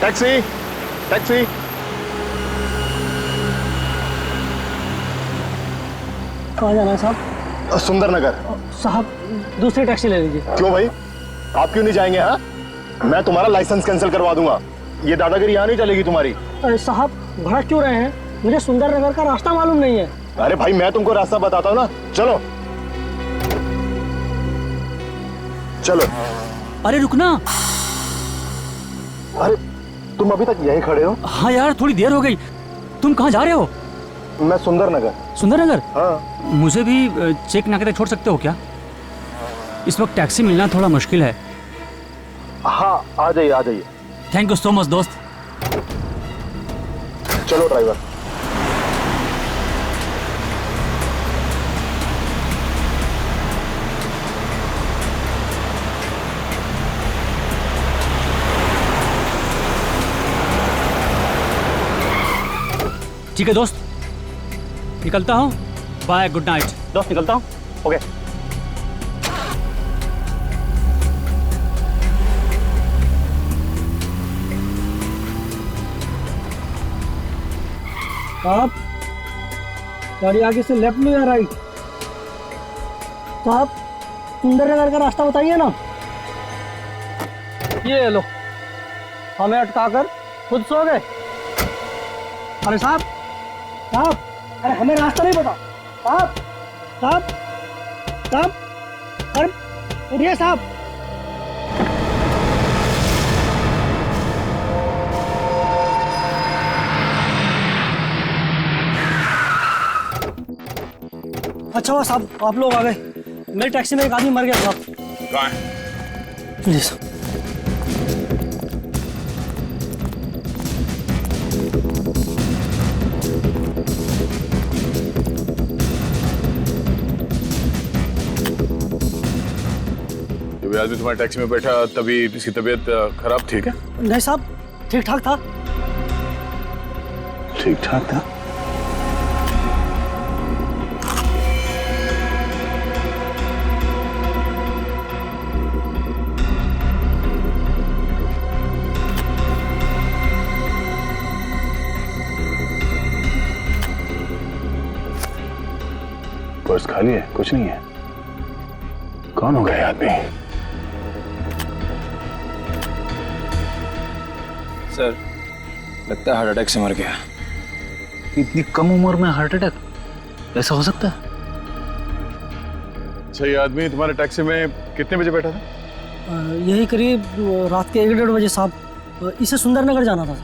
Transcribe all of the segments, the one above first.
Taxi taxi. कहाँ जाना है साहब? सुंदर नगर। साहब दूसरी टैक्सी ले लीजिए। क्यों भाई, आप क्यों नहीं जाएंगे? हाँ, मैं तुम्हारा लाइसेंस कैंसिल करवा दूंगा। ये दादागिरी यहाँ नहीं चलेगी तुम्हारी। अरे साहब भड़क क्यों रहे हैं? मुझे सुंदर नगर का रास्ता मालूम नहीं है। अरे भाई मैं तुमको रास्ता बताता हूँ ना, चलो चलो। अरे रुकना। अरे तुम अभी तक यहीं खड़े हो? हाँ यार थोड़ी देर हो गई। तुम कहाँ जा रहे हो? मैं सुंदर नगर। सुंदर नगर? हाँ। मुझे भी चेक नाके तक छोड़ सकते हो क्या? इस वक्त टैक्सी मिलना थोड़ा मुश्किल है। हाँ आ जाइए आ जाइए। थैंक यू सो मच दोस्त। चलो ड्राइवर। ठीक है दोस्त, निकलता हूँ। Bye, good night. दोस्त निकलता हूँ। ओके। साहब गाड़ी आगे से लेफ्ट में या राइट? साहब सुंदर नगर का रास्ता बताइए ना। ये लो, हमें अटका कर खुद सो गए। अरे साहब साहब, अरे हमें रास्ता नहीं पता। साहब साहब साहब, अरे उठिए साहब। अच्छा हुआ साहब आप लोग आ गए। मेरी टैक्सी में एक आदमी मर गया साहब। कहाँ है? जी साहब। जब आदमी तुम्हारी टैक्सी में बैठा तभी इसकी तबीयत खराब थी क्या? नहीं साहब ठीक ठाक था। ठीक ठाक था। पर्स खाली है, कुछ नहीं है। कौन होगा ये आदमी? सर लगता है हार्ट अटैक से मर गया। इतनी कम उम्र में हार्ट अटैक, ऐसा हो सकता है? अच्छा, ये आदमी तुम्हारे टैक्सी में कितने बजे बैठा था? यही करीब रात के 1-1:30 बजे साहब। इसे सुंदर नगर जाना था।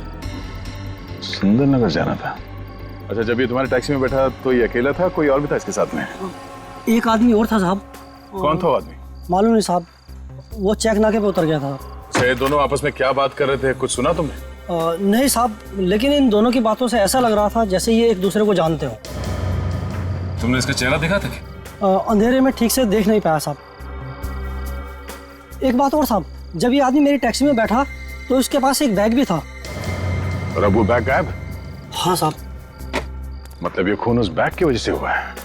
सुंदर नगर जाना था। अच्छा, जब ये तुम्हारे टैक्सी में बैठा तो ये अकेला था, कोई और भी था इसके साथ में? एक आदमी और था साहब। कौन था वो आदमी? मालूम नहीं साहब, वो चेक नाके पे उतर गया था। अच्छा, ये दोनों आपस में क्या बात कर रहे थे, कुछ सुना तुमने? नहीं साहब, लेकिन इन दोनों की बातों से ऐसा लग रहा था जैसे ये एक दूसरे को जानते हो। तुमने इसका चेहरा देखा था क्या? अंधेरे में ठीक से देख नहीं पाया साहब। एक बात और साहब, जब ये आदमी मेरी टैक्सी में बैठा तो उसके पास एक बैग भी था। और अब वो बैग गायब? हाँ साहब। मतलब ये खून उस बैग की वजह से हुआ है?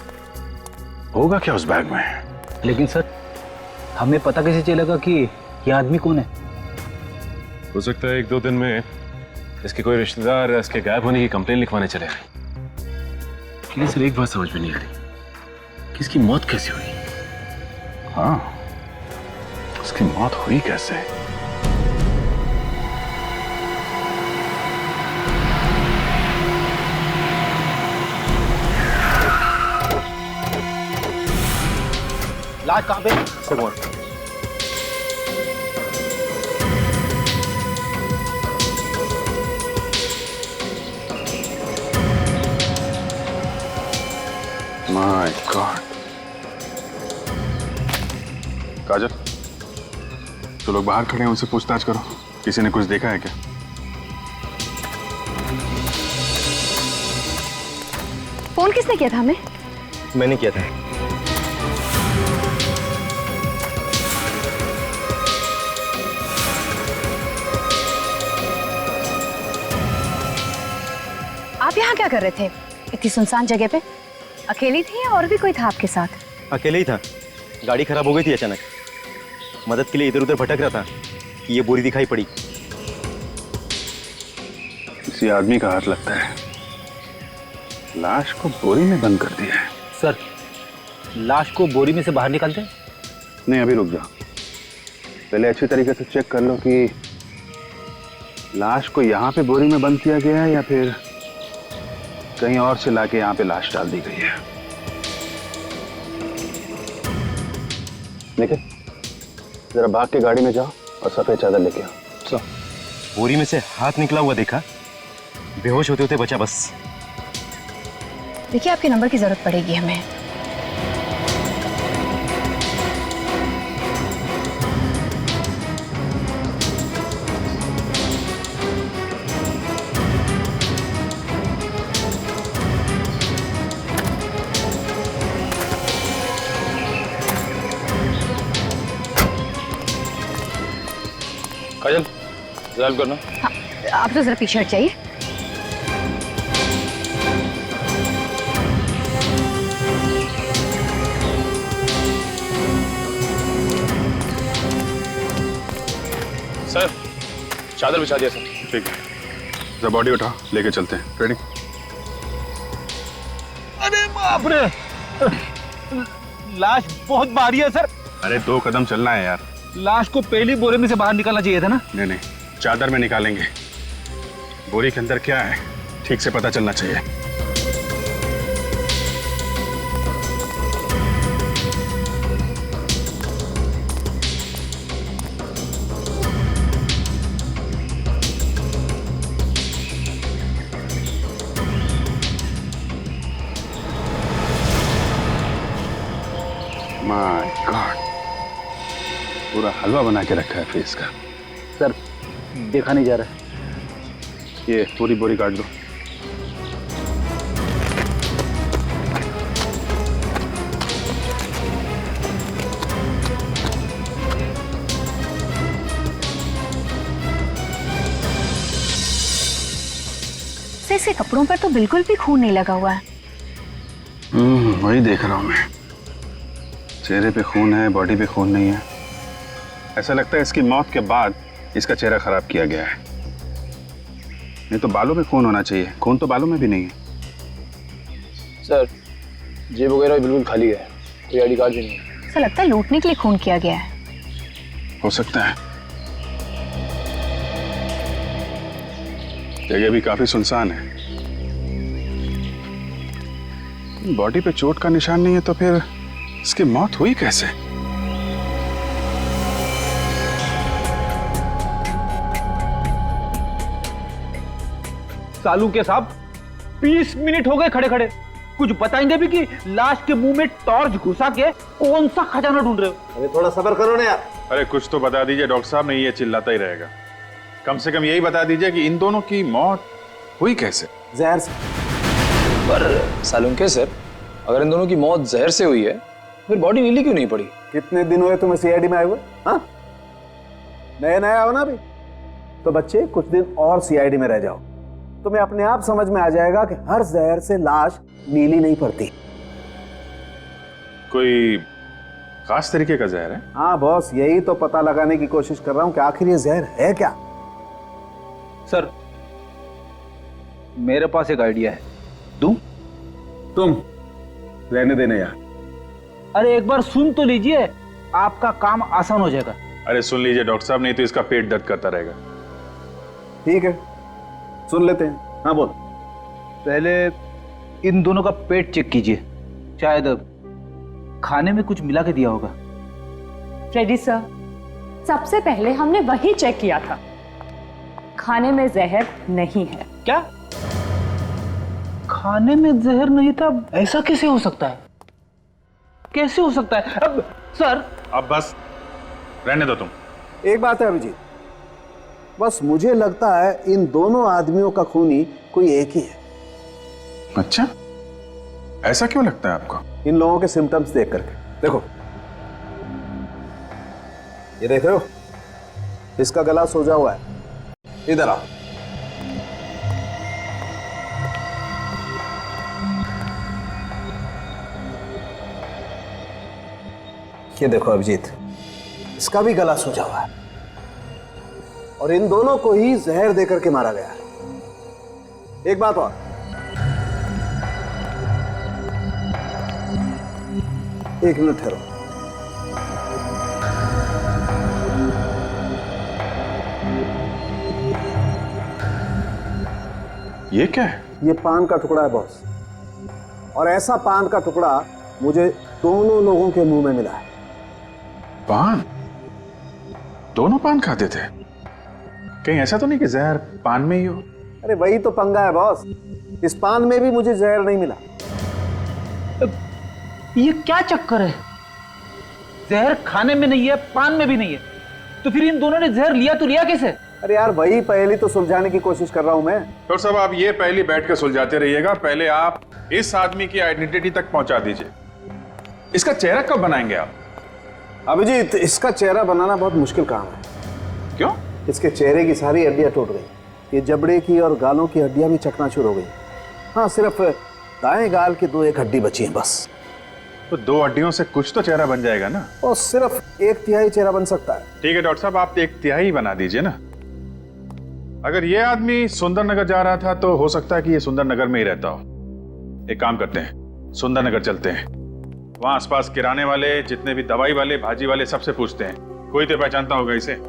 होगा क्या उस बैग में? लेकिन सर हमें पता कैसे चलेगा कि ये आदमी कौन है? हो सकता है 1-2 दिन में इसके कोई रिश्तेदार इसके गायब होने की कंप्लेन लिखवाने चले गए। लेकिन सर एक बात समझ में नहीं आ रही कि इसकी मौत कैसे हुई? हाँ, उसकी मौत हुई कैसे? लाश कहाँ पे? My God. काजल, तो लोग बाहर खड़े हैं, उनसे पूछताछ करो, किसी ने कुछ देखा है क्या? फोन किसने किया था हमें? मैंने किया था। आप यहाँ क्या कर रहे थे इतनी सुनसान जगह पे? अकेली थी या और भी कोई था आपके साथ? अकेले ही था, गाड़ी खराब हो गई थी अचानक। मदद के लिए इधर उधर भटक रहा था कि ये बोरी दिखाई पड़ी। किसी आदमी का हाथ लगता है। लाश को बोरी में बंद कर दिया है। सर, लाश को बोरी में से बाहर निकालते हैं? नहीं, अभी रुक जाओ। पहले अच्छी तरीके से चेक कर लो कि लाश को यहाँ पे बोरी में बंद किया गया है या फिर कहीं और से लाके यहाँ पे लाश डाल दी गई है। देखिए, जरा भाग के गाड़ी में जाओ और सफेद चादर लेके आओ। सर, बोरी में से हाथ निकला हुआ देखा, बेहोश होते होते बचा बस। देखिए, आपके नंबर की जरूरत पड़ेगी हमें। काजल, ड्राइव करना। हाँ, आप तो जरा पीछे हट जाइए। सर, चादर बिछा दिया सर। ठीक है, जरा बॉडी उठाओ, लेके चलते हैं। रेडी? अरे बाप रे, लाश बहुत भारी है सर। अरे 2 कदम चलना है यार। लाश को पहली बोरे में से बाहर निकालना चाहिए था ना। नहीं नहीं, चादर में निकालेंगे। बोरी के अंदर क्या है ठीक से पता चलना चाहिए। माय गॉड, पूरा हलवा बना के रखा है फेस का। सर, देखा नहीं जा रहा। ये पूरी बोरी काट दो। इसके कपड़ों पर तो बिल्कुल भी खून नहीं लगा हुआ है। वही देख रहा हूं मैं। चेहरे पे खून है, बॉडी पे खून नहीं है। ऐसा लगता है इसकी मौत के बाद इसका चेहरा खराब किया गया है। नहीं तो बालों में खून होना चाहिए, खून तो बालों में भी नहीं है। सर, जेब वगैरह बिल्कुल खाली है, कोई आईडी कार्ड भी नहीं है। ऐसा लगता है लूटने के लिए खून किया गया है। हो सकता है। जगह भी काफी सुनसान है। बॉडी पे चोट का निशान नहीं है तो फिर इसकी मौत हुई कैसे? सालू के साहब, 20 मिनट हो गए खड़े खड़े। कुछ बताएंगे भी कि लाश के मुंह में टॉर्च घुसा के कौन सा खजाना ढूंढ रहे हो? अरे थोड़ा सब्र करो ना यार। अरे कुछ तो बता दीजिए डॉक्टर साहब, नहीं ये चिल्लाता ही रहेगा। कम से कम यही बता दीजिए कि इन दोनों की मौत हुई कैसे? जहर से। पर सालुंके सर, अगर इन दोनों की मौत जहर से हुई है फिर बॉडी नीली क्यों नहीं पड़ी? कितने दिन हुए तुम्हें सीआईडी में आए हुए? हाँ, नया नया हो ना अभी तो बच्चे कुछ दिन और सीआईडी में रह जाओ, तुम्हें अपने आप समझ में आ जाएगा कि हर जहर से लाश नीली नहीं पड़ती। कोई खास तरीके का जहर है? हाँ बॉस, यही तो पता लगाने की कोशिश कर रहा हूं कि आखिर ये जहर है क्या। सर, मेरे पास एक आइडिया है। दूं? तुम रहने देने यार। अरे एक बार सुन तो लीजिए, आपका काम आसान हो जाएगा। अरे सुन लीजिए डॉक्टर साहब, नहीं तो इसका पेट दर्द करता रहेगा। ठीक है, सुन लेते हैं। हाँ बोल। पहले इन दोनों का पेट चेक कीजिए, शायद खाने में कुछ मिला के दिया होगा। रेडी सर, सबसे पहले हमने वही चेक किया था, खाने में जहर नहीं है। क्या? खाने में जहर नहीं था? ऐसा कैसे हो सकता है? कैसे हो सकता है? अब सर, अब बस रहने दो तुम। एक बात है अभिजीत, बस मुझे लगता है इन दोनों आदमियों का खूनी कोई एक ही है। अच्छा, ऐसा क्यों लगता है आपको? इन लोगों के सिम्टम्स देख करके। देखो, ये देख रहे हो, इसका गला सूजा हुआ है। इधर आओ। ये देखो अभिजीत, इसका भी गला सूजा हुआ है और इन दोनों को ही जहर देकर के मारा गया है। एक बात और, एक मिनट ठहरो। ये क्या है? ये पान का टुकड़ा है बॉस, और ऐसा पान का टुकड़ा मुझे दोनों लोगों के मुंह में मिला है। पान? दोनों पान खाते थे? कहीं ऐसा तो नहीं कि जहर पान में ही हो? अरे वही तो पंगा है बॉस, इस पान में भी मुझे जहर नहीं मिला। ये क्या चक्कर है? जहर खाने में नहीं है, पान में भी नहीं है, तो फिर इन दोनों ने जहर लिया तो लिया कैसे? अरे यार वही पहेली तो सुलझाने की कोशिश कर रहा हूं मैं। डॉक्टर साहब, आप ये पहले बैठ के सुलझाते रहिएगा, पहले आप इस आदमी की आइडेंटिटी तक पहुंचा दीजिए। इसका चेहरा कब बनाएंगे आप? अभिजीत, इसका चेहरा बनाना बहुत मुश्किल काम है। क्यों? इसके चेहरे की सारी हड्डियां टूट गई, ये जबड़े की और गालों की हड्डियां भी चकनाचूर हो गई। हाँ, सिर्फ दाएं गाल की 2-1 हड्डी बची है बस। तो 2 हड्डियों से कुछ तो चेहरा बन जाएगा ना? और सिर्फ 1/3 चेहरा बन सकता है। ठीक है डॉक्टर साहब, आप 1/3 बना दीजिए ना। अगर ये आदमी सुंदर नगर जा रहा था तो हो सकता है कि ये सुंदर नगर में ही रहता हो। एक काम करते हैं, सुंदर नगर चलते हैं, वहां आसपास किराने वाले, जितने भी दवाई वाले, भाजी वाले, सबसे पूछते हैं, कोई तो पहचानता होगा इसे।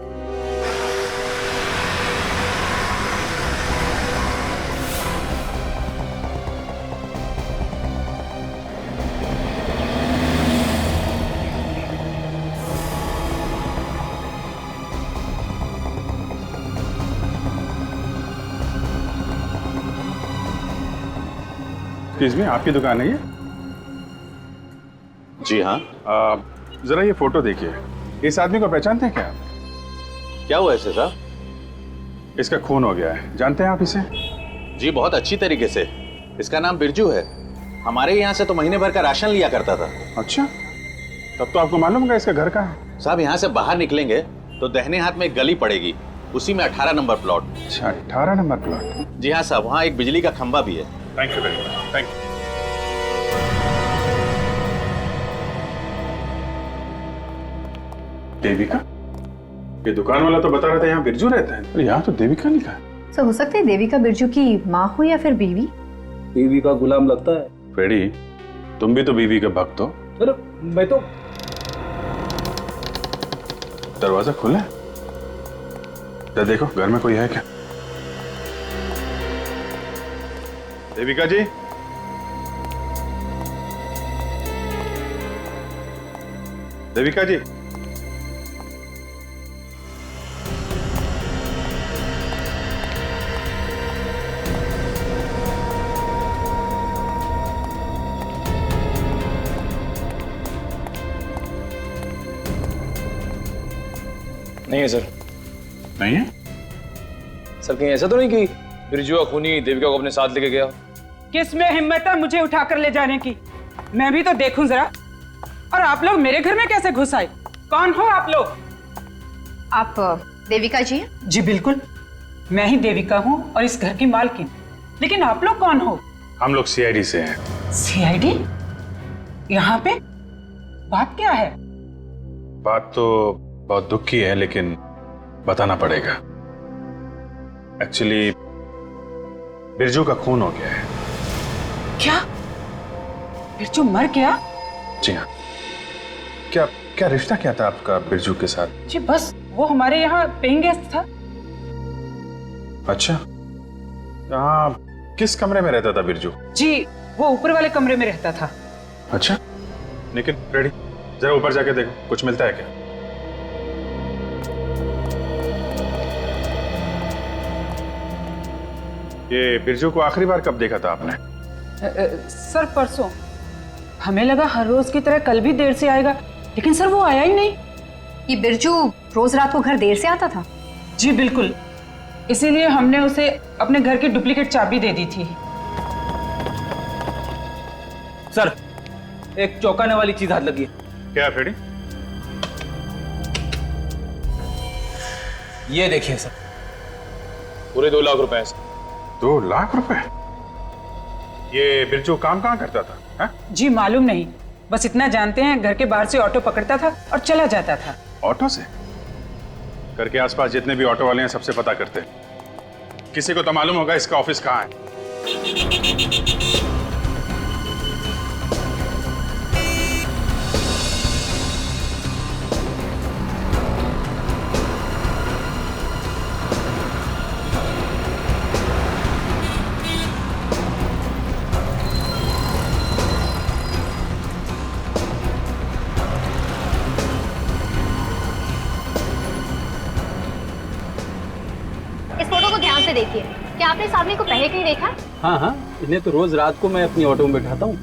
एक्सक्यूज मी, आपकी दुकान है ये? जी हाँ। जरा ये फोटो देखिए, इस आदमी को पहचानते हैं क्या? क्या हुआ इसे साहब? इसका खून हो गया है, जानते हैं आप इसे? जी बहुत अच्छी तरीके से। इसका नाम बिरजू है, हमारे यहाँ से तो महीने भर का राशन लिया करता था। अच्छा, तब तो आपको मालूम होगा इसका घर कहाँ है? साहब यहाँ से बाहर निकलेंगे तो दाहिने हाथ में एक गली पड़ेगी, उसी में 18 नंबर प्लॉट। अच्छा, 18 नंबर प्लॉट? जी हाँ साहब, वहाँ एक बिजली का खंबा भी है। Thank you very much, thank you. Devika? ये दुकान वाला तो बता रहा था यहाँ बिरजू रहता है, पर यहाँ तो देविका लिखा है। तो हो सकता है देविका बिरजू की माँ हो या फिर बीवी। बीवी का गुलाम लगता है। फ्रेडी, तुम भी तो बीवी के भक्त हो। अरे मैं तो। दरवाजा खुला है, तो देखो घर में कोई है क्या? देविका जी? देविका जी? नहीं है सर। नहीं है? सर कहीं ऐसा तो नहीं कि बिरजू खूनी देविका को अपने साथ लेके गया? किस में हिम्मत है मुझे उठाकर ले जाने की? मैं भी तो देखूं जरा। और आप लोग मेरे घर में कैसे घुस आए? कौन हो आप लोग? आप देविका जी हैं? जी बिल्कुल, मैं ही देविका हूँ और इस घर की मालकिन। लेकिन आप लोग कौन हो? हम लोग सीआईडी से हैं। सीआईडी? यहाँ पे बात क्या है? बात तो बहुत दुख की है, लेकिन बताना पड़ेगा। एक्चुअली बिरजू का खून हो गया है। क्या? बिरजू मर गया? जी हाँ। क्या क्या रिश्ता क्या था आपका बिरजू के साथ? जी बस वो हमारे यहाँ पेइंग गेस्ट था। अच्छा, हाँ, किस कमरे में रहता था बिरजू? जी वो ऊपर वाले कमरे में रहता था। अच्छा, लेकिन रेडी, जरा ऊपर जाके देखो, कुछ मिलता है क्या? ये बिरजू को आखिरी बार कब देखा था आपने? सर परसों। हमें लगा हर रोज की तरह कल भी देर से आएगा, लेकिन सर वो आया ही नहीं। ये बिरजू रोज रात को घर देर से आता था? जी बिल्कुल, इसीलिए हमने उसे अपने घर की डुप्लीकेट चाबी दे दी थी। सर एक चौंकाने वाली चीज हाथ लगी है। क्या फ्रेडी? ये देखिए सर, पूरे 2 लाख रुपए हैं सर। 2 लाख रुपए? ये बिरजू काम कहाँ करता था? हा? जी मालूम नहीं, बस इतना जानते हैं घर के बाहर से ऑटो पकड़ता था और चला जाता था। ऑटो से? घर के आसपास जितने भी ऑटो वाले हैं सबसे पता करते हैं। किसी को तो मालूम होगा इसका ऑफिस कहाँ है। इस फोटो को ध्यान से देखिए। क्या आपने इस आदमी को पहले कहीं देखा? हाँ हाँ, इन्हें तो रोज रात को मैं अपनी ऑटो में बैठाता हूँ।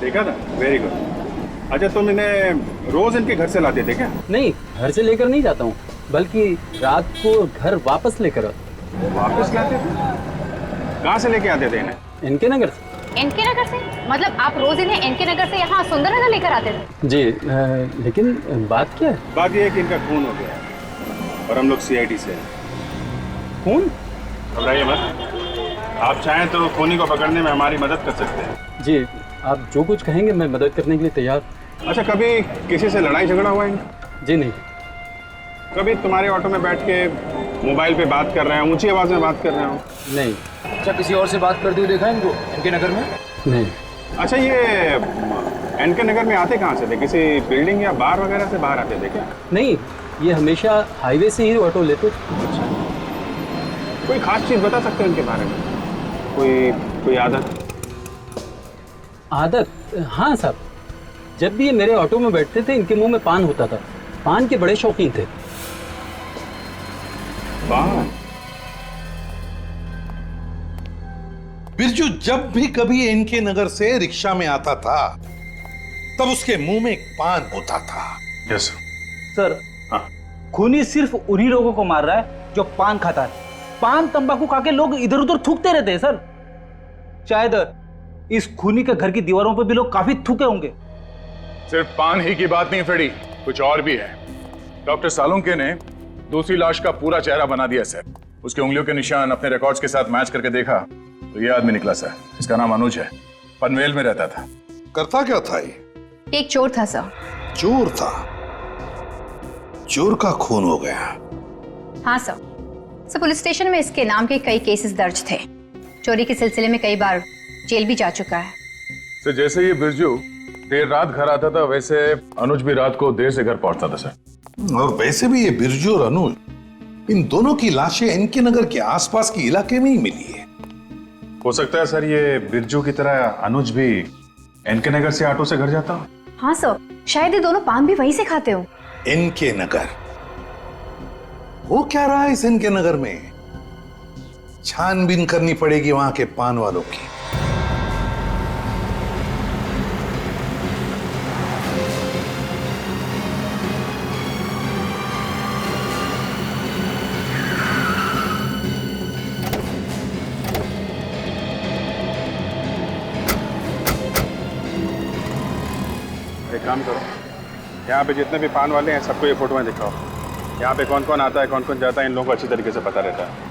देखा था? Very good. अच्छा, तुम इन्हें रोज इनके घर से लाते थे क्या? नहीं, घर से लेकर नहीं जाता हूँ, बल्कि रात को घर वापस लेकर आता हूँ। वापस लाते थे? कहाँ से लेके आते थे इन्हें? इनके नगर से। एनके नगर से? मतलब आप रोज इन्हें एनके नगर से यहाँ सुंदरनगर लेकर आते थे? जी, लेकिन बात क्या है? बात यह है कि इनका खून हो गया है और हम लोग सीआईडी से हैं। खून? घबराइए मत। आप चाहें तो खूनी को पकड़ने में हमारी मदद कर सकते हैं। जी, आप जो कुछ कहेंगे मैं मदद करने के लिए तैयार। अच्छा, कभी किसी से लड़ाई झगड़ा हुआ है? जी नहीं। कभी तुम्हारे ऑटो में बैठ के मोबाइल पे बात कर रहे हैं, ऊंची आवाज में बात कर रहे हो? नहीं। अच्छा, किसी और से बात करते हुए देखा इनको इनके नगर में? नहीं। अच्छा, ये एनके नगर में आते कहाँ से थे? किसी बिल्डिंग या बार वगैरह से बाहर आते थे क्या? नहीं, ये हमेशा हाईवे से ही ऑटो लेते। कोई खास चीज बता सकते हो इनके बारे में? कोई आदत? आदत? हाँ साहब, जब भी ये मेरे ऑटो में बैठते थे इनके मुंह में पान होता था। पान के बड़े शौकीन थे। पान? बिरजू जब भी कभी इनके नगर से रिक्शा में आता था तब उसके मुंह में एक पान होता था। यस सर, खूनी सिर्फ उन्हीं लोगों को मार रहा है जो पान खाता है। पान तंबाकू खा के लोग इधर उधर थूकते रहते हैं सर। शायद इस खूनी के घर की दीवारों पर भी लोग काफी थूके होंगे। सिर्फ पान ही की बात नहीं फ्रेडी, कुछ और भी है। डॉक्टर सालुंके ने दूसरी लाश का पूरा चेहरा बना दिया सर। उसके उंगलियों के निशान अपने रिकॉर्ड्स के साथ मैच करके देखा तो ये आदमी निकला सर। इसका नाम अनुज है, पनवेल में रहता था। करता क्या था ये? एक चोर था सर। चोर था? चोर का खून हो गया? हाँ सर। पुलिस स्टेशन में इसके नाम के कई केसेस दर्ज थे। चोरी के सिलसिले में कई बार जेल भी जा चुका है। सर, जैसे ये बिरजू देर रात घर आता था वैसे अनुज भी रात को देर से घर पहुंचता था सर। और वैसे भी ये बिरजू और अनुज, इन दोनों की लाशें इनके नगर के आसपास के इलाके में ही मिली है। हो सकता है सर ये बिरजू की तरह अनुज भी इनके नगर से ऑटो से घर जाता हो। हाँ सर, शायद ये दोनों पान भी वहीं से खाते हो। इनके नगर? वो क्या रहा है इस इनके नगर में? छानबीन करनी पड़ेगी वहां के पान वालों की। एक काम करो, यहाँ पे जितने भी पान वाले हैं सबको ये फोटो में दिखाओ। यहाँ पे कौन कौन आता है, कौन कौन जाता है, इन लोगों को अच्छी तरीके से पता रहता है।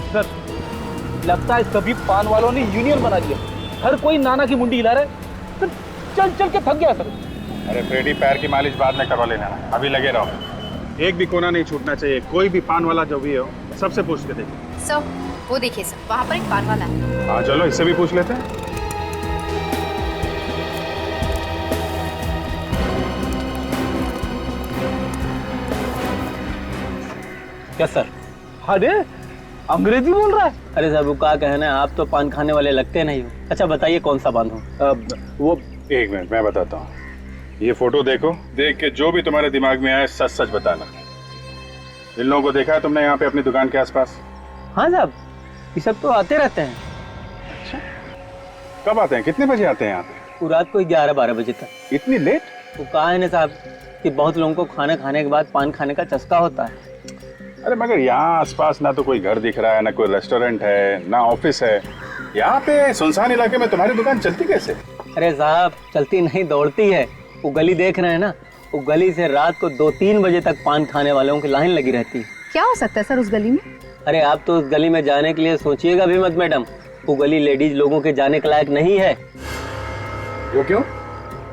सर, लगता है सभी पान वालों ने यूनियन बना दिया। हर कोई नाना की मुंडी हिला रहा है। सर, चल चल के थक गया सर। अरे फ्रेडी, पैर की मालिश बाद में करवा लेना, अभी लगे रहो। एक भी कोना नहीं छूटना चाहिए। कोई भी पान वाला जो भी हो सबसे पूछ के देखिए। सर, वो देखिए सर, वहाँ पर एक पान वाला है। हाँ चलो, इससे भी पूछ लेते हैं। क्या सर? अरे अंग्रेजी बोल रहा है। अरे साहब, वो क्या कहना है, आप तो पान खाने वाले लगते नहीं हो। अच्छा बताइए कौन सा पान हो? वो एक मिनट मैं बताता हूँ। ये फोटो देखो, देख के जो भी तुम्हारे दिमाग में आए सच सच बताना। इन लोगों को देखा है तुमने यहाँ पे अपनी दुकान के आसपास? हाँ साहब, ये सब तो आते रहते हैं। अच्छा, कब आते हैं, कितने बजे आते हैं यहाँ पे? वो रात को 11-12 बजे तक। इतनी लेट? वो कहा है ना साहब कि बहुत लोगों को खाना खाने के बाद पान खाने का चस्का होता है। अरे मगर यहाँ आसपास ना तो कोई घर दिख रहा है, ना कोई रेस्टोरेंट है, ना ऑफिस है। यहाँ पे सुनसान इलाके में तुम्हारी दुकान चलती कैसे? अरे साहब, चलती नहीं दौड़ती है। वो गली देख रहे हैं ना, वो गली से रात को 2-3 बजे तक पान खाने वालों की लाइन लगी रहती है। क्या हो सकता है सर उस गली में? अरे आप तो उस गली में जाने के लिए सोचिएगा भी मत मैडम। वो गली लेडीज लोगों के जाने के लायक नहीं है। वो क्यों?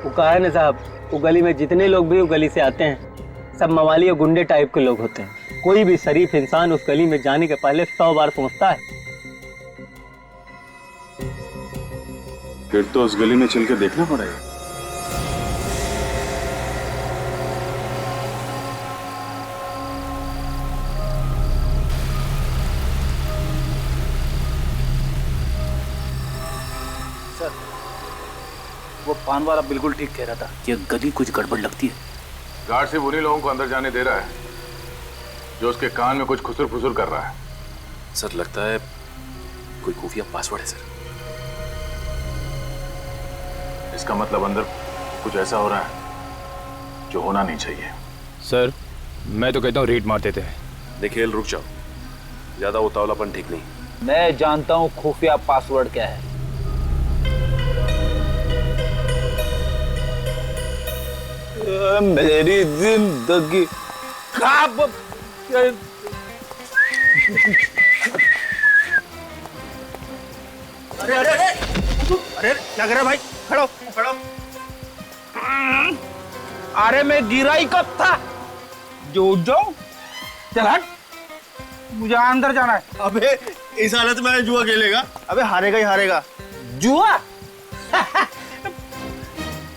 वो कहा है ना साहब, वो गली में जितने लोग भी वो गली से आते हैं सब मवाली और गुंडे टाइप के लोग होते हैं। कोई भी शरीफ इंसान उस गली में जाने के पहले 100 बार सोचता है। फिर तो उस गली में चल के देखना पड़ेगा। वो पान वाला बिल्कुल ठीक कह रहा था कि गली कुछ गड़बड़ लगती है। गार्ड से उन्हीं लोगों को अंदर जाने दे रहा है जो उसके कान में कुछ खुसुर फुसुर कर रहा है। सर लगता है कोई खुफिया पासवर्ड है सर। इसका मतलब अंदर कुछ ऐसा हो रहा है जो होना नहीं चाहिए। सर मैं तो कहता हूँ रेड मार देते हैं। देखिए रुक जाओ, ज्यादा उतावलापन ठीक नहीं। मैं जानता हूँ खुफिया पासवर्ड क्या है। मेरी जिंदगी अरे अरे अरे अरे क्या कर रहा है भाई? खड़ो खड़ो। अरे मैं गिरा ही कब था? जो जाओ, चल हट, मुझे अंदर जाना है। अबे इस हालत में जुआ खेलेगा? अबे हारेगा ही हारेगा। जुआ?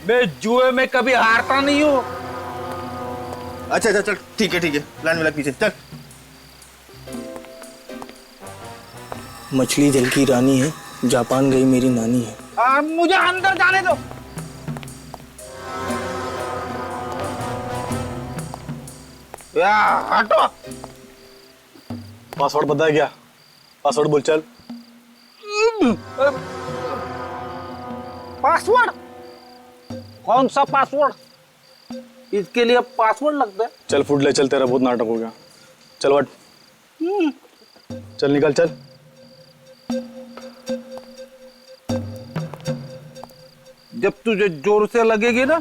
मैं जुए में कभी हारता नहीं हूँ। अच्छा अच्छा चल ठीक है लाइन में लग पीछे चल। मछली जल की रानी है, जापान गई मेरी नानी है। मुझे अंदर जाने दो। हटो। पासवर्ड बता क्या? पासवर्ड बोल चल। पासवर्ड? कौन सा पासवर्ड? इसके लिए पासवर्ड लगता है? चल फुट ले चल, तेरा बहुत नाटक हो गया। चल वट, चल निकल चल। जब तुझे जोर से लगेगी ना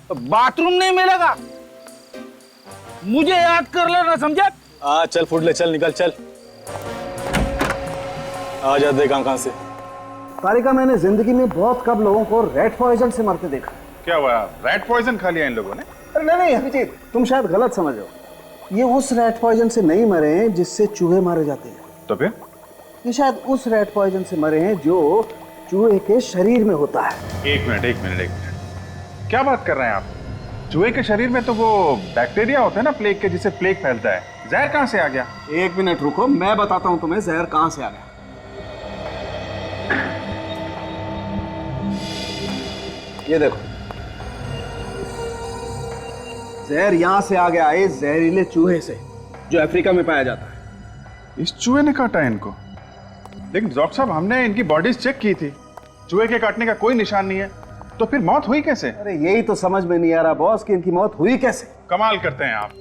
तो बाथरूम नहीं मिलेगा। मुझे याद कर लेना, समझा? हाँ चल फुट ले चल, निकल चल। आ जा देख कहां से। तारिका, मैंने जिंदगी में बहुत कम लोगों को रेड पॉइजन से मरते देखा। क्या हुआ? रेड पॉइजन खा लिया इन लोगों ने? अरे नहीं अभिजीत, तुम शायद गलत समझ रहे हो। ये उस रेड पॉइजन से नहीं मरे हैं जिससे चूहे मारे जाते हैं। तो फिर? ये शायद उस रेड पॉइजन से मरे हैं जो चूहे के शरीर में होता है। एक मिनट, क्या बात कर रहे हैं आप? चूहे के शरीर में तो वो बैक्टीरिया होता है ना प्लेग के, जिससे प्लेग फैलता है। जहर कहाँ से आ गया? एक मिनट रुको, मैं बताता हूँ तुम्हें जहर कहाँ से आ गया। ये देखो, जहर यहां से आ गया है, जहरीले चूहे से जो अफ्रीका में पाया जाता है। इस चूहे ने काटा है इनको? लेकिन डॉक्टर साहब, हमने इनकी बॉडीज चेक की थी, चूहे के काटने का कोई निशान नहीं है। तो फिर मौत हुई कैसे? अरे यही तो समझ में नहीं आ रहा बॉस कि इनकी मौत हुई कैसे। कमाल करते हैं आप।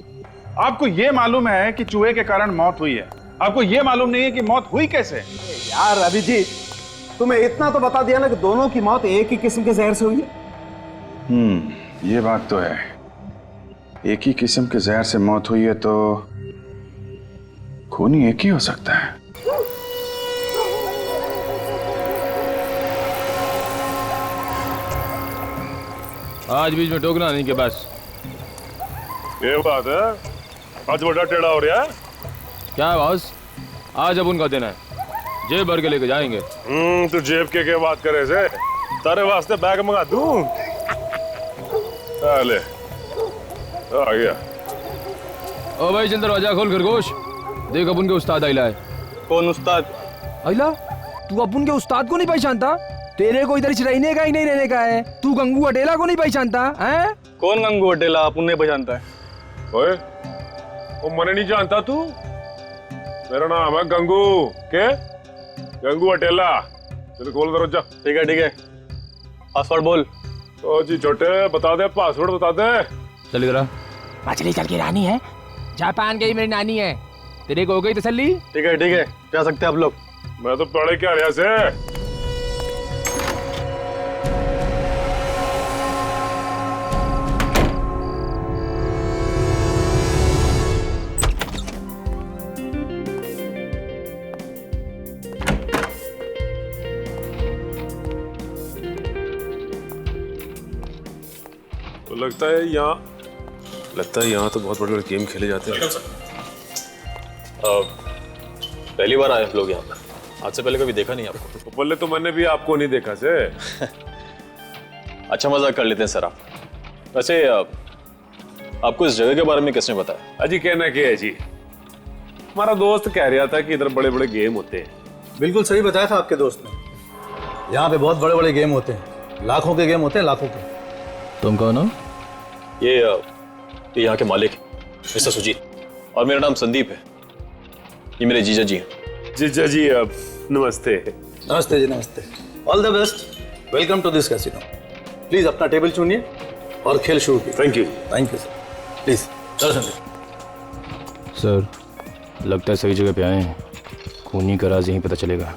आपको ये मालूम है कि चूहे के कारण मौत हुई है, आपको ये मालूम नहीं है कि मौत हुई कैसे। यार अभिजीत, तुम्हें इतना तो बता दिया ना कि दोनों की मौत एक ही किस्म के जहर से हुई है। ये बात तो है। एक ही किस्म के जहर से मौत हुई है तो खून ही एक ही हो सकता है। आज बीच में टोकना नहीं के बस। ये बात है, आज बड़ा टेढ़ा हो रहा है। क्या है बॉस? आज अब उनका दिन है, जेब भर के लेके जाएंगे। तो जेब के क्या बात करे से? तारे वास्ते बैग मंगा दूं? ले आ गया। ओ भाई चल दरवाजा खोल खरगोश, देख अपन के उस्ताद आइला है। कौन उस्ताद? आइला, तू अपन के उस्ताद को नहीं पहचानता? तेरे को इधर रहने का ही नहीं रहने का है। तू गंगू अटेला को नहीं पहचानता है? कौन गंगू अटेला? अपन नहीं पहचानता है। ओए, वो मने नहीं जानता तू? मेरा नाम है गंगू। के? गंगू अटेला। चल खोल दरवाजा। ठीक है, पासवर्ड बोल। ओ जी छोटे, बता दे पासवर्ड बता दे। चल इधर आ। मछली चल की रानी है, जापान गई मेरी नानी है। तेरे को हो गई तसल्ली? ठीक है, जा सकते हैं आप लोग। मैं तो पढ़े क्या रिया से। तो लगता है यहाँ तो बहुत बड़े बड़े गेम खेले जाते हैं। पहली बार आए आप लोग यहाँ पर, आज से पहले कभी देखा नहीं आपको। तो बोले तो मैंने भी आपको नहीं देखा से। अच्छा मजाक कर लेते हैं सर आप। वैसे आपको इस जगह के बारे में किसने बताया? अजी कहना क्या है जी, हमारा दोस्त कह रहा था कि इधर बड़े बड़े गेम होते हैं। बिल्कुल सही बताया था आपके दोस्त ने, यहाँ पे बहुत बड़े बड़े गेम होते हैं, लाखों के गेम होते हैं, लाखों के। तुम कौन हो? ये यहाँ के मालिक मिस्टर सुजीत, और मेरा नाम संदीप है। ये मेरे जीजा जी हैं। जीजा जी नमस्ते। नमस्ते जी, नमस्ते। All the best, welcome to this casino. Please अपना टेबल चुनिए और खेल शुरू कीजिए। Thank you. Thank you sir. Please चलो संदीप। सर लगता है सही जगह पे आए हैं, खूनी का राज यहीं पता चलेगा।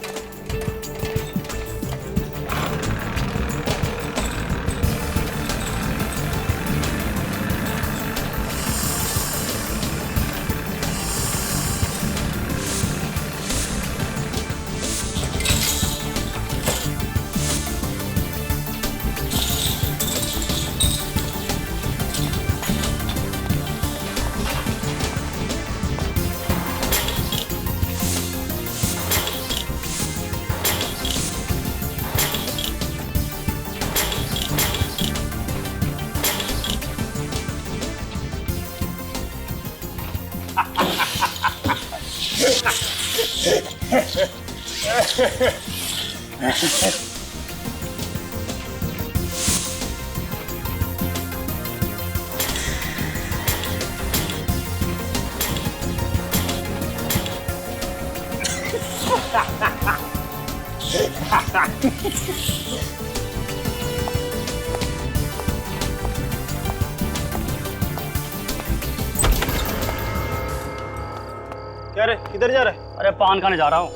क्या रे, किधर जा रहा है? अरे पान खाने जा रहा हूँ।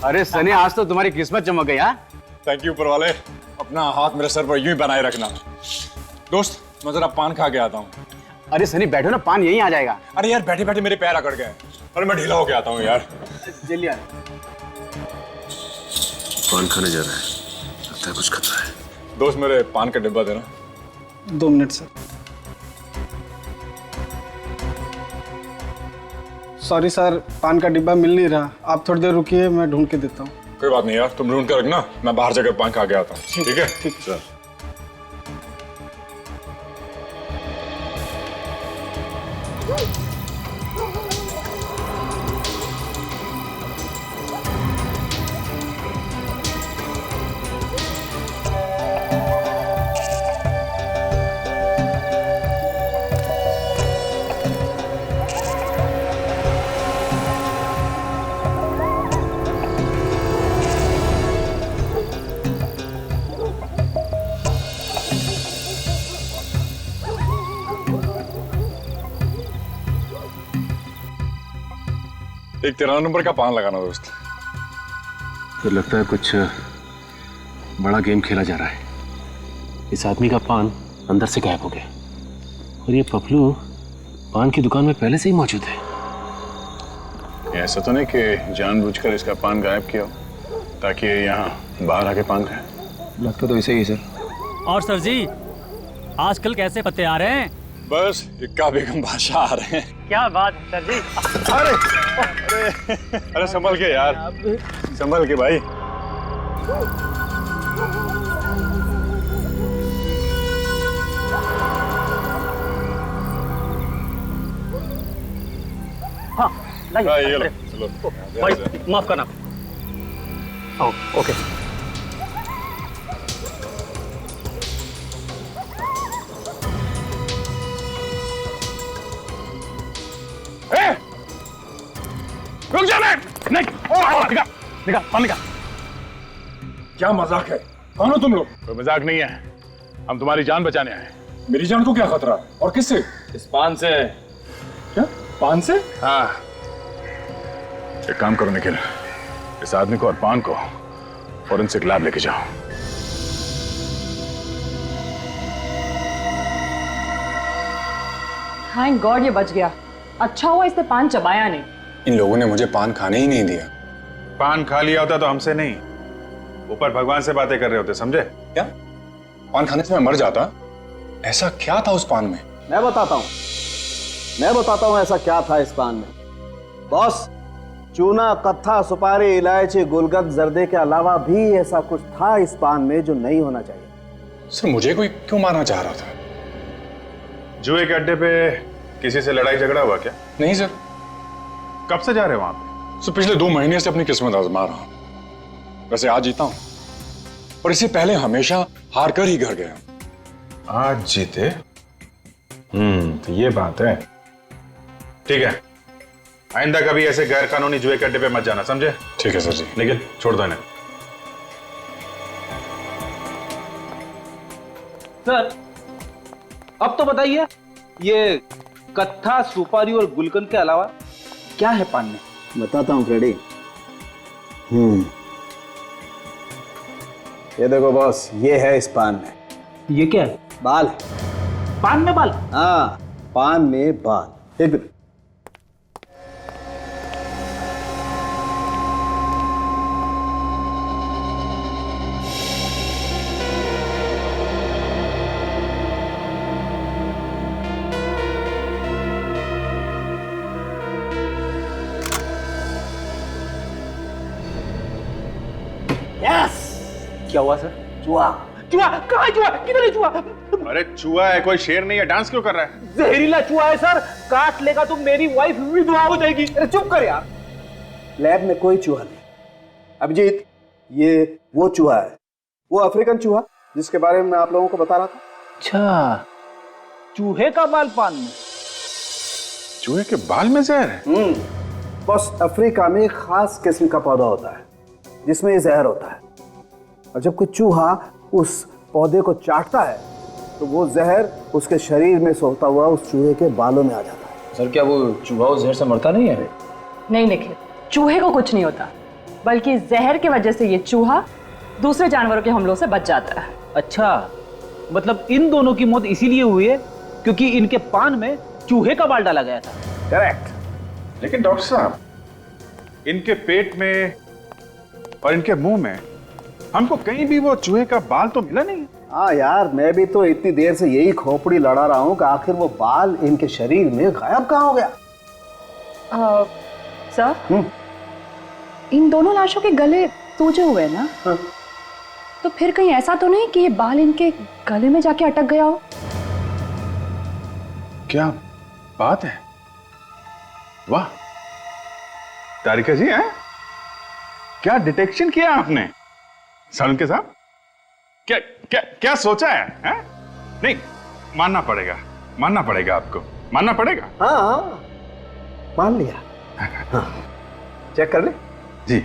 अरे सनी, आज तो तुम्हारी किस्मत चमक गई। हाँ, थैंक यू ऊपर वाले। अपना हाथ मेरे सर पर यूं ही बनाए रखना। दोस्त, मैं जरा पान खा के आता हूँ। अरे सनी बैठो ना, पान यहीं आ जाएगा। अरे यार बैठे बैठे मेरे पैर अकड़ गए। अरे मैं ढीला होके आता हूँ यार। जल्दी आ। पान खाने जा रहा है, लगता है कुछ खतरा है। दोस्त मेरे पान का डिब्बा देना। 2 मिनट सर। सॉरी सर, पान का डिब्बा मिल नहीं रहा, आप थोड़ी देर रुकिए, मैं ढूंढ के देता हूँ। कोई बात नहीं यार, तुम ढूंढ कर रखना, मैं बाहर जाकर पान खा के आता हूँ। ठीक है? ठीक सर। एक 13 नंबर का पान लगाना दोस्त। तो लगता है कुछ बड़ा गेम खेला जा रहा है। इस आदमी का पान अंदर से गायब हो गया और ये पपलू पान की दुकान में पहले से ही मौजूद है। ऐसा तो नहीं कि जानबूझकर इसका पान गायब किया ताकि ये यहाँ बाहर आके पान खाए? लगता तो ऐसे ही सर। और सर जी, आजकल कैसे पत्ते आ रहे हैं? बस इक्का बेगम बादशाह आ रहे हैं। क्या बात सर जी। अरे अरे संभल के यार, संभल के भाई। हाँ, ये लो, चलो। भाई माफ करना। ओके। रुक जा। नहीं, निकाल, पान निकाल। क्या मजाक है? कौन हो तुम लोग? कोई मजाक नहीं है, हम तुम्हारी जान बचाने आए हैं। मेरी जान को क्या खतरा और किससे? इस पान से। क्या पान से? हाँ, एक काम करो निखिल, इस आदमी को और पान को फॉरेंसिक लैब लेके जाओ। थैंक गॉड ये बच गया। अच्छा हुआ इसने पान चबाया नहीं। इन लोगों ने मुझे पान खाने ही नहीं दिया। पान खा लिया होता तो हमसे नहीं, ऊपर भगवान से बातें कर रहे होते, समझे? क्या पान खाने से मैं मर जाता? ऐसा क्या था उस पान में? मैं बताता हूं ऐसा क्या था इस पान में। बॉस, चूना, कत्था, सुपारी, इलायची, गुलगत, जर्दे के अलावा भी ऐसा कुछ था इस पान में जो नहीं होना चाहिए। सर मुझे कोई क्यों मारना चाह रहा था? जुए के अड्डे पे किसी से लड़ाई झगड़ा हुआ क्या? नहीं सर। कब से जा रहे हो वहां पे? सर पिछले 2 महीने से अपनी किस्मत आजमा रहा हूं। वैसे आज जीता हूं, पर इससे पहले हमेशा हार कर ही घर गया। आज जीते? तो ये बात है। ठीक है, आइंदा कभी ऐसे गैर कानूनी जुए के अड्डे पे मत जाना, समझे? ठीक है सर जी। लेकिन छोड़ दो इन्हें। सर अब तो बताइए, ये कत्था, सुपारी और गुलकंद के अलावा क्या है पान में? बताता हूं फ्रेडी। ये देखो बॉस, ये है इस पान में। ये क्या है? बाल। पान में बाल? हाँ, पान में बाल। एक मिनट। क्या हुआ सर? चूहा। चूहा? कहाँ है चूहा? किधर है चूहा? अरे चूहा है, कोई शेर नहीं है, डांस क्यों कर रहा है? जहरीला चूहा है सर, काट लेगा तो मेरी वाइफ विधवा हो जाएगी। अरे चुप कर यार, लैब में कोई चूहा नहीं। अभिजीत, ये वो चूहा है, वो अफ्रीकन चूहा जिसके बारे में मैं आप लोगों को बता रहा था। अच्छा, चूहे का बाल पान में? चूहे के बाल में जहर है? बस अफ्रीका में खास किस्म का पौधा होता है जिसमें ये जहर होता है, और जब कोई चूहा उस पौधे को चाटता है तो वो जहर उसके शरीर में सोता हुआ उस चूहे के बालों में आ जाता है। सर क्या वो चूहा उस जहर से मरता नहीं है? नहीं निखिल, चूहे को कुछ नहीं होता, बल्कि जहर की वजह से ये चूहा दूसरे जानवरों के हमलों से बच जाता है। अच्छा, मतलब इन दोनों की मौत इसीलिए हुई है क्योंकि इनके पान में चूहे का बाल डाला गया था। करेक्ट। लेकिन डॉक्टर साहब, इनके पेट में और इनके मुंह में हमको कहीं भी वो चूहे का बाल तो मिला नहीं। हाँ यार, मैं भी तो इतनी देर से यही खोपड़ी लड़ा रहा हूँ कि आखिर वो बाल इनके शरीर में गायब कहाँ हो गया। सर, इन दोनों लाशों के गले सूजे हुए ना? तो फिर कहीं ऐसा तो नहीं कि ये बाल इनके गले में जाके अटक गया हो? क्या बात है, वाह तारिका जी, हैं? क्या डिटेक्शन किया आपने सालुन के साथ? क्या क्या क्या सोचा है? नहीं, मानना पड़ेगा आपको, मानना पड़ेगा। हाँ, मान लिया। हाँ, चेक कर ले जी।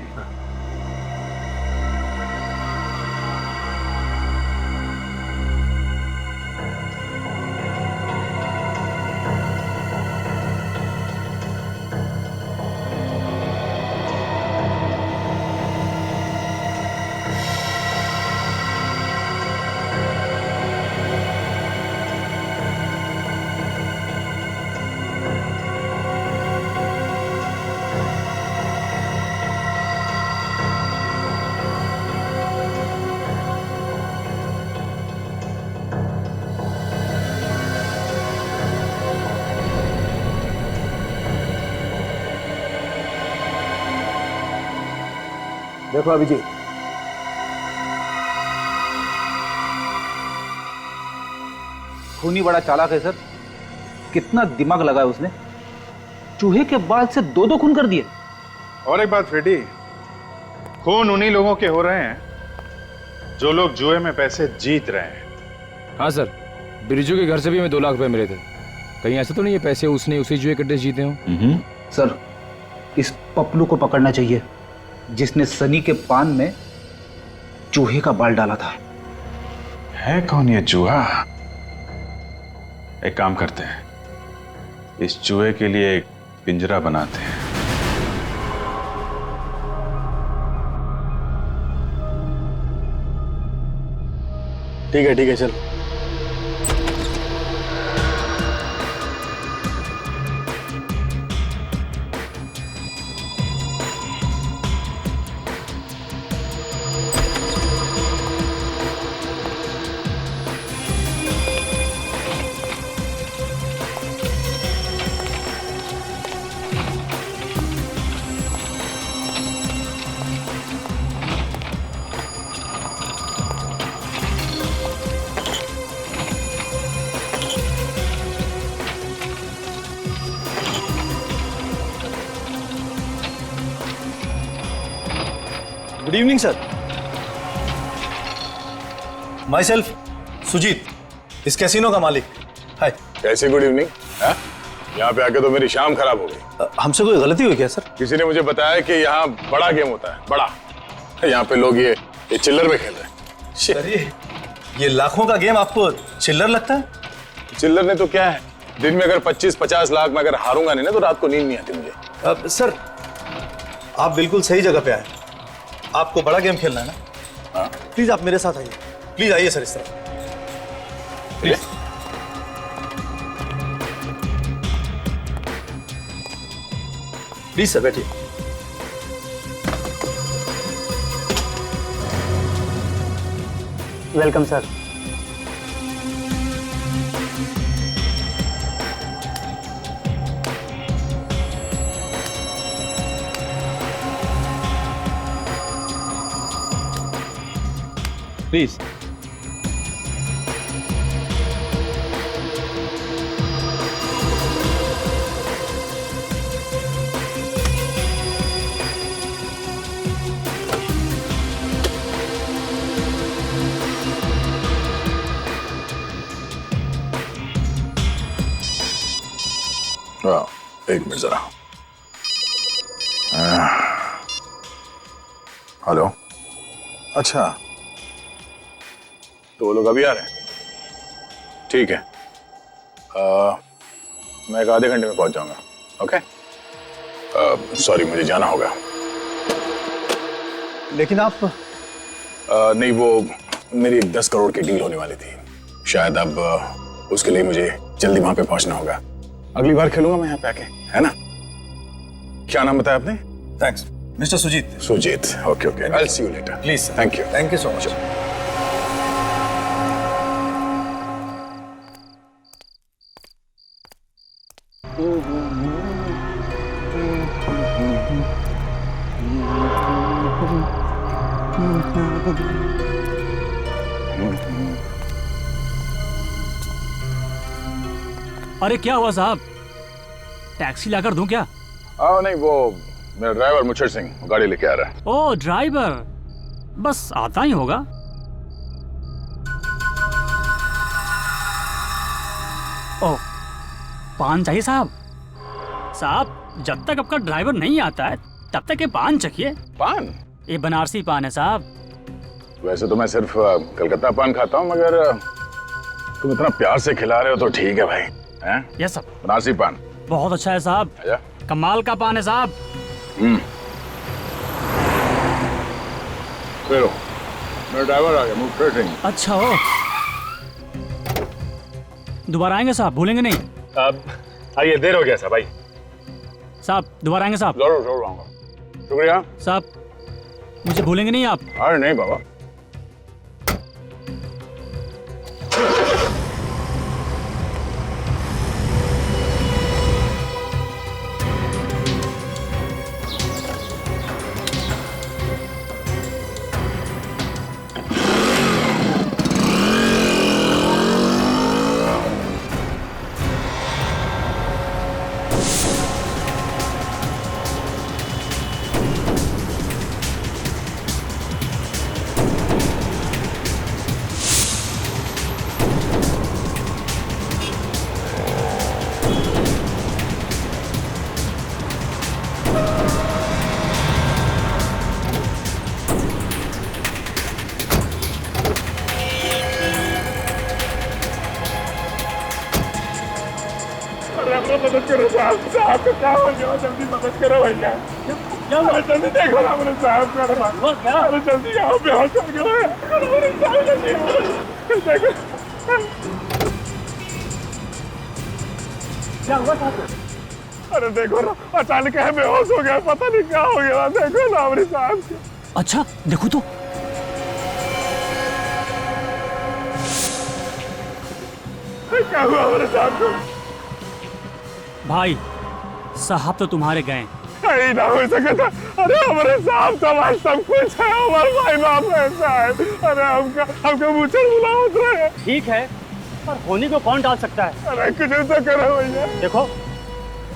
देखो अभिजीत, खूनी बड़ा चालाक है सर, कितना दिमाग लगाया उसने। चूहे के बाल से 2 खून कर दिए। और एक बात फ्रेडी, खून उन्हीं लोगों के हो रहे हैं जो लोग जुए में पैसे जीत रहे हैं। हाँ सर, बिरजू के घर से भी हमें 2 लाख रुपए मिले थे। कहीं ऐसा तो नहीं है पैसे उसने उसी जुए के अड्डे से जीते हों? सर, इस पपलू को पकड़ना चाहिए जिसने सनी के पान में चूहे का बाल डाला था। है कौन ये चूहा? एक काम करते हैं, इस चूहे के लिए एक पिंजरा बनाते हैं। ठीक है चल। Good evening sir. Myself Sujit, इस कैसीनो का मालिक। हाय। कैसे गुड इवनिंग? यहाँ पे आके तो मेरी शाम खराब हो गई। हमसे कोई गलती हुई क्या सर? किसी ने मुझे बताया कि यहाँ बड़ा गेम होता है, बड़ा। यहाँ पे लोग ये चिल्लर में खेल रहे हैं। सर ये लाखों का गेम आपको चिल्लर लगता है? चिल्लर ने तो क्या है, दिन में अगर 25-50 लाख में अगर हारूंगा नहीं ना तो रात को नींद नहीं आती मुझे। सर आप बिल्कुल सही जगह पे आए। आपको बड़ा गेम खेलना है ना? हाँ। प्लीज आप मेरे साथ आइए। प्लीज आइए सर, इस तरफ प्लीज। प्लीज सर बैठिए। Welcome sir. प्लीज। एक मिनट जरा। हेलो। अच्छा तो वो लोग अभी आ रहे हैं? ठीक है, मैं एक आधे घंटे में पहुंच जाऊंगा। ओके, सॉरी मुझे जाना होगा। लेकिन आप नहीं, वो मेरी 10 करोड़ की डील होने वाली थी, शायद अब उसके लिए मुझे जल्दी वहां पे पहुंचना होगा। अगली बार खेलूंगा मैं यहाँ पे आके, है ना? क्या नाम बताया आपने? Thanks mister Sujit. Sujit, okay okay, I will see you later. Please. Thank you so much. अरे क्या हुआ साहब, टैक्सी लाकर दूं क्या? नहीं, वो मेरा ड्राइवर मुच्छर सिंह गाड़ी लेके आ रहा है। ओ ड्राइवर, बस आता ही होगा। ओ पान चाहिए साहब? साहब जब तक आपका ड्राइवर नहीं आता है तब तक ये पान चखिए। पान? ये बनारसी पान है साहब। वैसे तो मैं सिर्फ कलकत्ता पान खाता हूँ, मगर तुम इतना प्यार से खिला रहे हो तो ठीक है भाई। हैं? Yes sir. बनारसी पान बहुत अच्छा है साहब, कमाल का पान है साहब। फिरो, मेरा ड्राइवर आ गया, मुझे सिंह। अच्छा हो, दोबारा आएंगे साहब, भूलेंगे नहीं? आइए, देर हो गया साहब भाई। साहब दोबारा आएंगे साहब? जरूर जरूर आऊंगा। शुक्रिया साहब, मुझे भूलेंगे नहीं आप? अरे नहीं बाबा। मदद करो साहब, साहब को क्या हो गया, जल्दी मदद करो भैया। जल्दी देखो ना मेरे साहब का, अरे जल्दी यहाँ पे हो चल गया। क्या हुआ साहब? अरे देखो ना, अचानक है बेहोश हो गया, पता नहीं क्या हो गया, देखो ना मेरे साहब। अच्छा देखो तो। क्या हुआ मेरे साहब को? भाई साहब तो तुम्हारे गए। कहीं ना हो सके था। अरे हमारे साहब तो हमारे सब कुछ है, हमारे भाई बाप ऐसा है। अरे हमका मुझे बुलाओ रहे। ठीक है, पर होनी को कौन डाल सकता है? अरे कुछ तो करो भैया। देखो,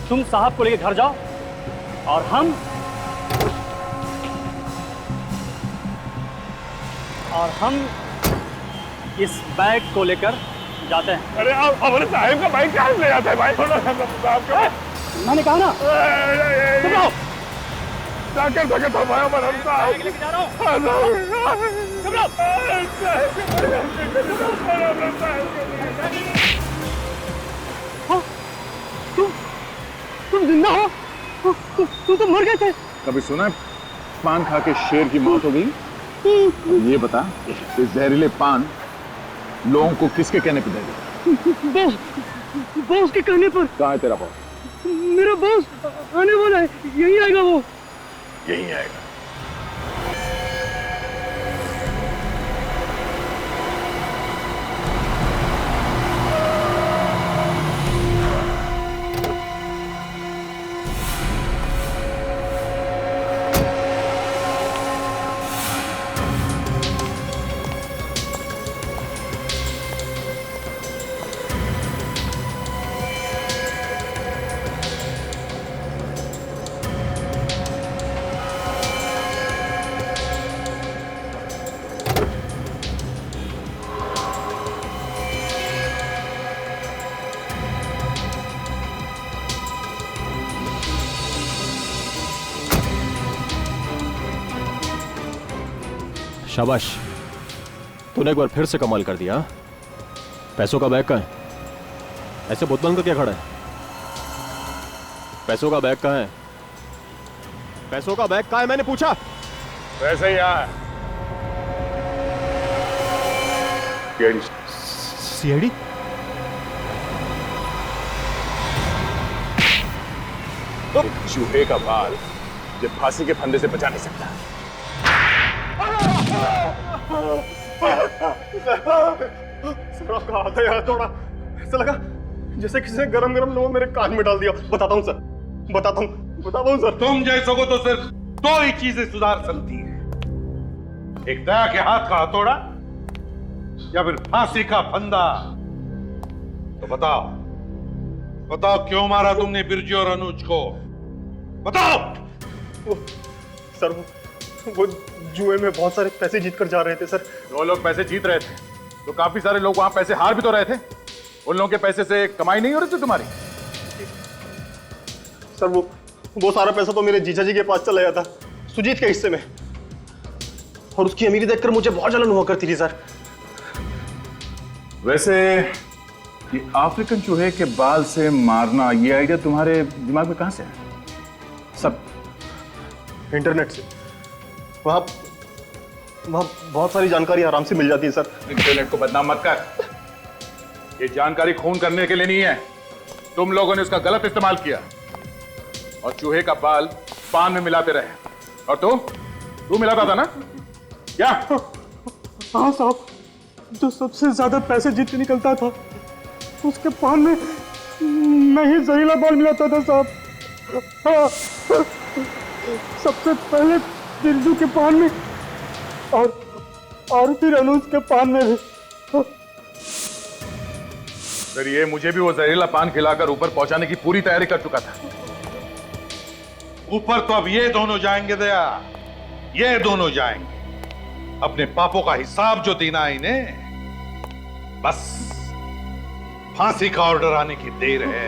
तुम साहब को लेके घर जाओ और हम इस बैग को लेकर जाते हैं। अरे आप हमारे साहब का बाइक कहाँ ले जाते हैं भाई? साहब का मैंने कहा ना, जाकर सके तो भाई हमारा साहब लेके जा रहा हूँ। तुम जिंदा हो? तुम तो मर गए थे। कभी सुना है पान खा के शेर की मौत हो गई? अब ये बता, इस जहरीले पान लोगों को किसके कहने पे देगा? बॉस के कहने पर। कहाँ है तेरा बॉस? मेरा बॉस आने वाला है, यही आएगा वो। यही आएगा। शाबाश, तूने एक बार फिर से कमाल कर दिया। पैसों का बैग कहाँ है? ऐसे बोतल बंद कर क्या खड़ा है? पैसों का बैग कहाँ है? पैसों का बैग कहाँ है मैंने पूछा। वैसे ही है। सीआईडी? तो चूहे का बाल ये फांसी के फंदे से बचा नहीं सकता। आपका हाथ है यार, थोड़ा ऐसा लगा जैसे किसी ने गरम गरम लोग मेरे कान में डाल दिया। बताता हूँ सर, बताता हूँ सर। तुम जैसों को तो सिर्फ दो ही चीजें सुधार सकती है, एक दया के हाथ का हथौड़ा या फिर फांसी का फंदा। तो बताओ क्यों मारा तुमने बिरजू और अनुज को? बताओ। सर वो जुए में बहुत सारे पैसे जीत कर जा रहे थे सर। दो लोग पैसे जीत रहे थे तो काफी सारे लोग वहां पैसे हार भी तो रहे थे। उन लोगों के पैसे से कमाई नहीं हो रही थी तुम्हारी? सर वो सारा पैसा तो मेरे जीजा जी के पास चला गया था, सुजीत के हिस्से में, और उसकी अमीरी देखकर मुझे बहुत जलन हुआ करती थी सर। वैसे ये अफ्रीकन चूहे के बाल से मारना, ये आइडिया तुम्हारे दिमाग में कहां से है? सब इंटरनेट से। वहां बहुत सारी जानकारी आराम से मिल जाती है सर। इंटरनेट को बदनाम मत कर। ये जानकारी खून करने के लिए नहीं है, तुम लोगों ने उसका गलत इस्तेमाल किया और चूहे का बाल पान में मिलाते रहे। और तू मिलाता था ना क्या? हाँ साहब, जो सबसे ज्यादा पैसे जीत के निकलता था उसके पान में मैं ही जहरीला बाल मिलाता था साहब। हाँ, सबसे पहले बिरजू के पान में और फिर अनुज के पान में भी। फिर ये मुझे भी वो जहरीला पान खिलाकर ऊपर पहुंचाने की पूरी तैयारी कर चुका था। ऊपर तो अब ये दोनों जाएंगे दया, ये दोनों जाएंगे। अपने पापों का हिसाब जो देना है इन्हें, बस फांसी का ऑर्डर आने की देर है।